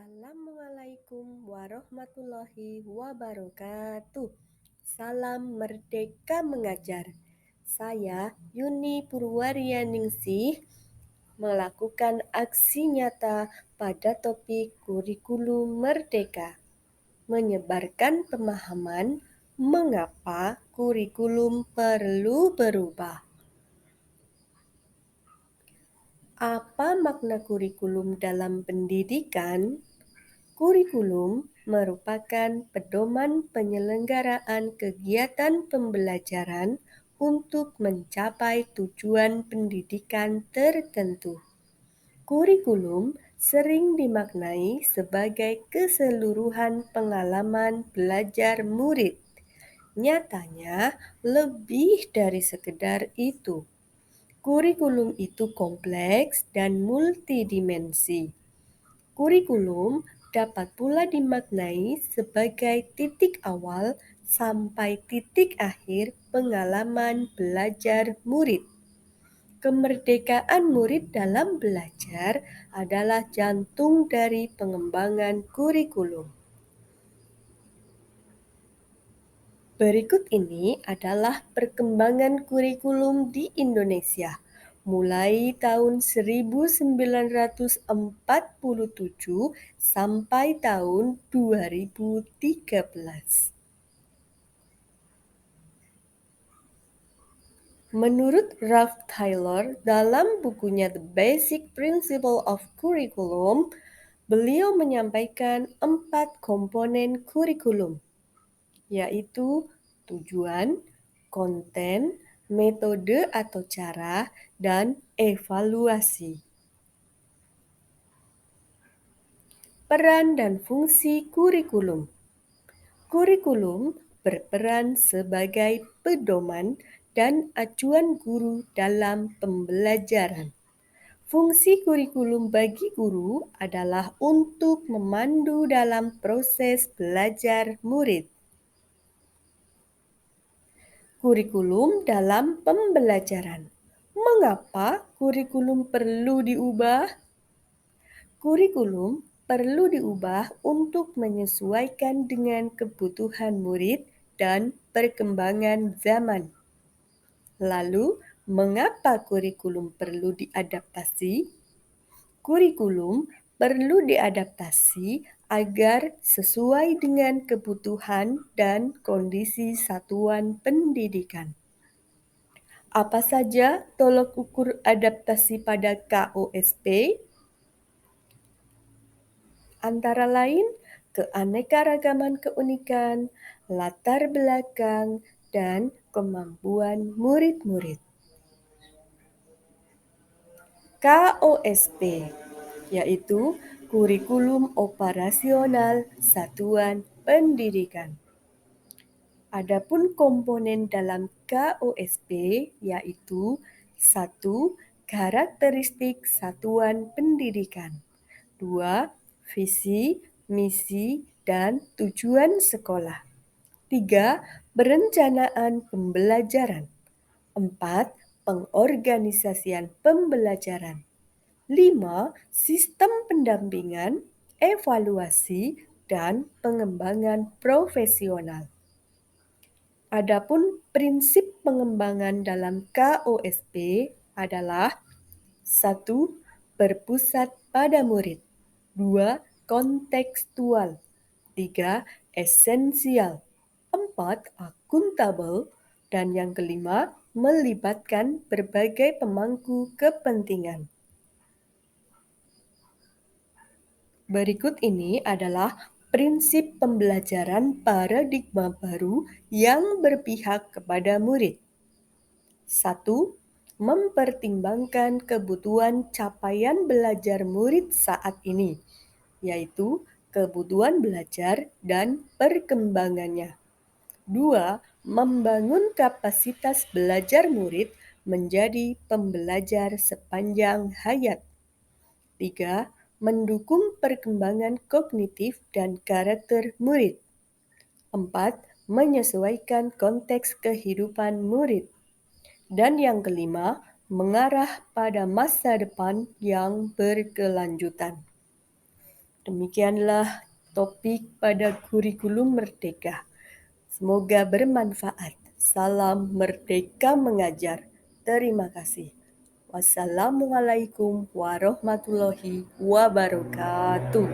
Assalamualaikum warahmatullahi wabarakatuh. Salam Merdeka Mengajar. Saya Yuni Purwarianingsih melakukan aksi nyata pada topik kurikulum merdeka, menyebarkan pemahaman mengapa kurikulum perlu berubah. Apa makna kurikulum dalam pendidikan? Kurikulum merupakan pedoman penyelenggaraan kegiatan pembelajaran untuk mencapai tujuan pendidikan tertentu. Kurikulum sering dimaknai sebagai keseluruhan pengalaman belajar murid. Nyatanya, lebih dari sekedar itu. Kurikulum itu kompleks dan multidimensi. Kurikulum dapat pula dimaknai sebagai titik awal sampai titik akhir pengalaman belajar murid. Kemerdekaan murid dalam belajar adalah jantung dari pengembangan kurikulum. Berikut ini adalah perkembangan kurikulum di Indonesia mulai tahun 1947 sampai tahun 2013. Menurut Ralph Taylor dalam bukunya The Basic Principle of Curriculum, beliau menyampaikan 4 komponen kurikulum, yaitu tujuan, konten, metode atau cara, dan evaluasi. Peran dan fungsi kurikulum. Kurikulum berperan sebagai pedoman dan acuan guru dalam pembelajaran. Fungsi kurikulum bagi guru adalah untuk memandu dalam proses belajar murid. Kurikulum dalam pembelajaran. Mengapa kurikulum perlu diubah? Kurikulum perlu diubah untuk menyesuaikan dengan kebutuhan murid dan perkembangan zaman. Lalu, mengapa kurikulum perlu diadaptasi? Kurikulum perlu diadaptasi agar sesuai dengan kebutuhan dan kondisi satuan pendidikan. Apa saja tolok ukur adaptasi pada KOSP? Antara lain, keanekaragaman keunikan, latar belakang, dan kemampuan murid-murid. KOSP, yaitu Kurikulum Operasional Satuan Pendidikan. Adapun komponen dalam KOSP yaitu 1. Karakteristik satuan pendidikan. 2. Visi, misi, dan tujuan sekolah. 3. Perencanaan pembelajaran. 4. Pengorganisasian pembelajaran. 5. Sistem pendampingan, evaluasi, dan pengembangan profesional. Adapun prinsip pengembangan dalam KOSP adalah 1. Berpusat pada murid. 2. Kontekstual. 3. Esensial. 4. Akuntabel. Dan yang kelima, melibatkan berbagai pemangku kepentingan. Berikut ini adalah prinsip pembelajaran paradigma baru yang berpihak kepada murid. 1. Mempertimbangkan kebutuhan capaian belajar murid saat ini, yaitu kebutuhan belajar dan perkembangannya. 2. Membangun kapasitas belajar murid menjadi pembelajar sepanjang hayat. 3. Mendukung perkembangan kognitif dan karakter murid. 4. Menyesuaikan konteks kehidupan murid. Dan yang kelima, mengarah pada masa depan yang berkelanjutan. Demikianlah topik pada kurikulum Merdeka. Semoga bermanfaat. Salam Merdeka Mengajar. Terima kasih. Wassalamualaikum warahmatullahi wabarakatuh.